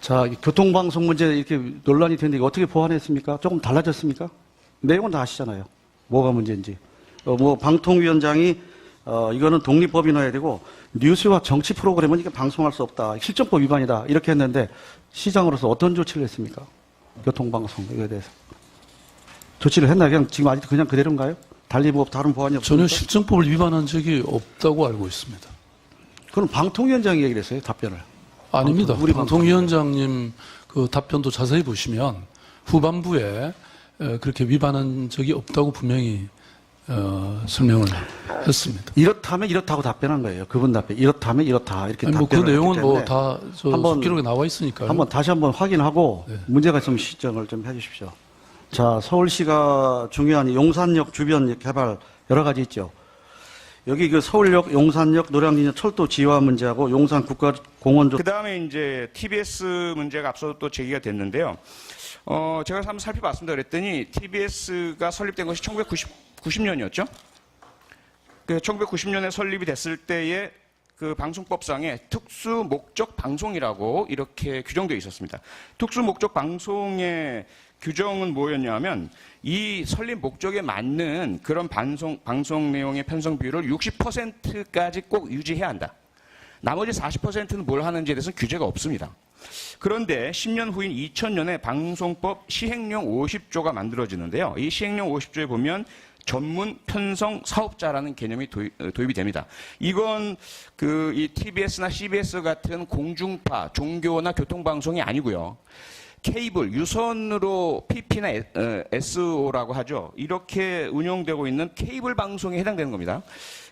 자, 교통방송 문제 이렇게 논란이 됐는데 이거 어떻게 보완했습니까? 조금 달라졌습니까? 내용은 다 아시잖아요. 뭐가 문제인지. 방통위원장이 이거는 독립법인화해야 되고 뉴스와 정치 프로그램은 이게 방송할 수 없다. 실정법 위반이다. 이렇게 했는데 시장으로서 어떤 조치를 했습니까? 교통방송 이거에 대해서. 조치를 했나요? 그냥 지금 아직도 그냥 그대로인가요? 달리 뭐 다른 보완이 없습니까? 전혀 실정법을 위반한 적이 없다고 알고 있습니다. 그럼 방통위원장이 얘기를 했어요, 답변을. 아닙니다. 우리 방통위원장님 그 답변도 자세히 보시면 후반부에 그렇게 위반한 적이 없다고 분명히 설명을 했습니다. 이렇다면 이렇다고 답변한 거예요. 그분 답변. 이렇다면 이렇다. 이렇게 아니, 그 답변을 내용은 했기 뭐 때문에 다 기록에 나와 있으니까요. 다시 한번 확인하고 네. 문제가 있으면 시정을 좀 해주십시오. 자, 서울시가 중요한 용산역 주변 개발 여러 가지 있죠. 여기 그 서울역, 용산역, 노량진역 철도 지화 문제하고 용산 국가공원조. 그 다음에 이제 TBS 문제가 앞서 또 제기가 됐는데요. 제가 한번 살펴봤습니다. 그랬더니 TBS가 설립된 것이 1990년이었죠. 그 1990년에 설립이 됐을 때에 그 방송법상에 특수 목적 방송이라고 이렇게 규정되어 있었습니다. 특수 목적 방송의 규정은 뭐였냐면 이 설립 목적에 맞는 그런 방송 내용의 편성 비율을 60%까지 꼭 유지해야 한다. 나머지 40%는 뭘 하는지에 대해서는 규제가 없습니다. 그런데 10년 후인 2000년에 방송법 시행령 50조가 만들어지는데요. 이 시행령 50조에 보면 전문 편성 사업자라는 개념이 도입이 됩니다. 이건 이 TBS나 CBS 같은 공중파, 종교나 교통방송이 아니고요. 케이블, 유선으로 PP나 SO라고 하죠. 이렇게 운영되고 있는 케이블 방송에 해당되는 겁니다.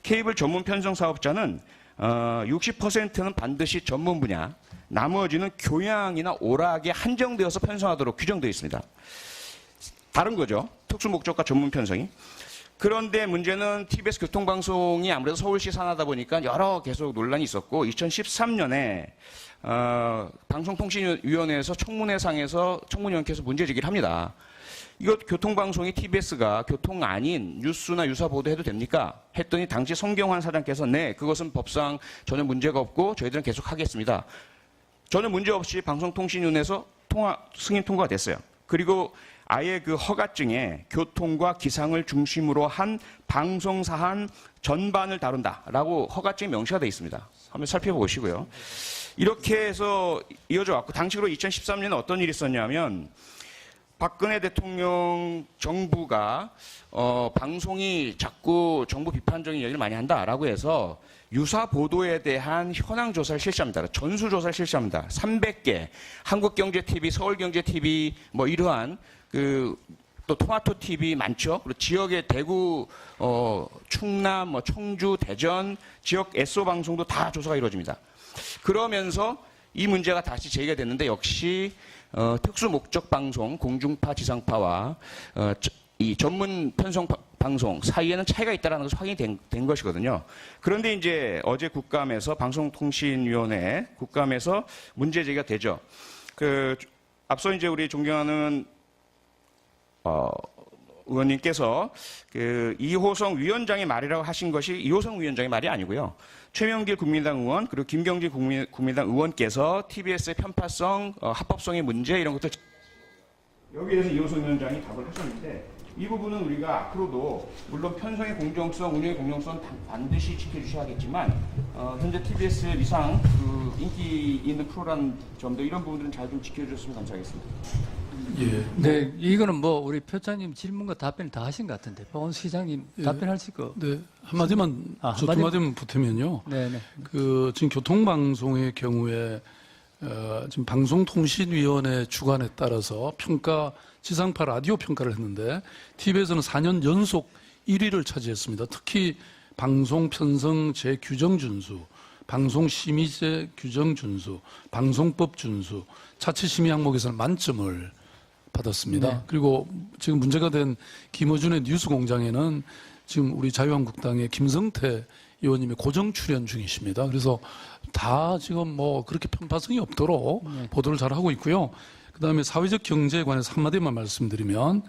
케이블 전문 편성 사업자는 60%는 반드시 전문 분야, 나머지는 교양이나 오락에 한정되어서 편성하도록 규정되어 있습니다. 다른 거죠. 특수 목적과 전문 편성이. 그런데 문제는 TBS 교통방송이 아무래도 서울시 산하다 보니까 계속 논란이 있었고 2013년에 방송통신위원회에서 청문회상에서 청문위원회에서 문제제기를 합니다. 이거 교통방송이 TBS가 교통 아닌 뉴스나 유사 보도해도 됩니까? 했더니 당시 성경환 사장께서 네, 그것은 법상 전혀 문제가 없고 저희들은 계속 하겠습니다. 전혀 문제 없이 방송통신위원회에서 승인 통과가 됐어요. 그리고 아예 그 허가증에 교통과 기상을 중심으로 한 방송사안 전반을 다룬다라고 허가증에 명시가 되어 있습니다. 한번 살펴보시고요. 이렇게 해서 이어져 왔고 당시로 2013년에 어떤 일이 있었냐면 박근혜 대통령 정부가 방송이 자꾸 정부 비판적인 얘기를 많이 한다라고 해서 유사 보도에 대한 현황 조사를 실시합니다. 전수 조사를 실시합니다. 300개 한국경제TV, 서울경제TV 뭐 이러한 또 토마토TV 많죠. 그리고 지역의 대구, 충남, 청주, 대전 지역 SO 방송도 다 조사가 이루어집니다. 그러면서 이 문제가 다시 제기가 됐는데 역시 특수 목적 방송, 공중파, 지상파와 이 전문 편성 방송 사이에는 차이가 있다는 것이 확인이 된 것이거든요. 그런데 이제 어제 국감에서 방송통신위원회 국감에서 문제 제기가 되죠. 앞서 이제 우리 존경하는 의원님께서 이호성 위원장의 말이라고 하신 것이 이호성 위원장의 말이 아니고요. 최명길 국민당 의원 그리고 김경진 국민당 의원께서 TBS의 편파성, 합법성의 문제 이런 것들 여기에 대해서 이호성 위원장이 답을 하셨는데 이 부분은 우리가 앞으로도 물론 편성의 공정성, 운영의 공정성 반드시 지켜주셔야겠지만 현재 TBS의 위상 인기 있는 프로라는 점도 이런 부분들은 잘 좀 지켜주셨으면 감사하겠습니다. 예. 네, 이거는 뭐 우리 표장님 질문과 답변을 다 하신 것 같은데 박원순 시장님 답변하실 거. 네, 한마디만 두 마디만 보태면요. 네네. 지금 교통방송의 경우에 지금 방송통신위원회 주관에 따라서 지상파 라디오 평가를 했는데 TV에서는 4년 연속 1위를 차지했습니다. 특히 방송 편성 재규정 준수, 방송 심의제 규정 준수, 방송법 준수, 자체 심의 항목에서는 만점을 받았습니다. 네. 그리고 지금 문제가 된 김어준의 뉴스 공장에는 지금 우리 자유한국당의 김성태 의원님이 고정 출연 중이십니다. 그래서 다 지금 뭐 그렇게 편파성이 없도록 보도를 잘 하고 있고요. 그 다음에 사회적 경제에 관해서 한마디만 말씀드리면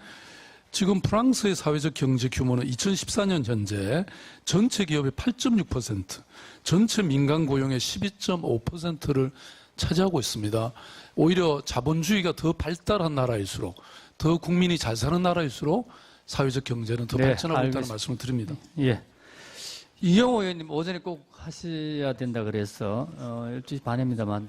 지금 프랑스의 사회적 경제 규모는 2014년 현재 전체 기업의 8.6%, 전체 민간 고용의 12.5%를 차지하고 있습니다. 오히려 자본주의가 더 발달한 나라일수록 더 국민이 잘 사는 나라일수록 사회적 경제는 더 네, 발전하고 있다는 알겠습니다. 말씀을 드립니다. 예. 이영호 의원님 오전에 꼭 하셔야 된다 그래서 12시 반입니다만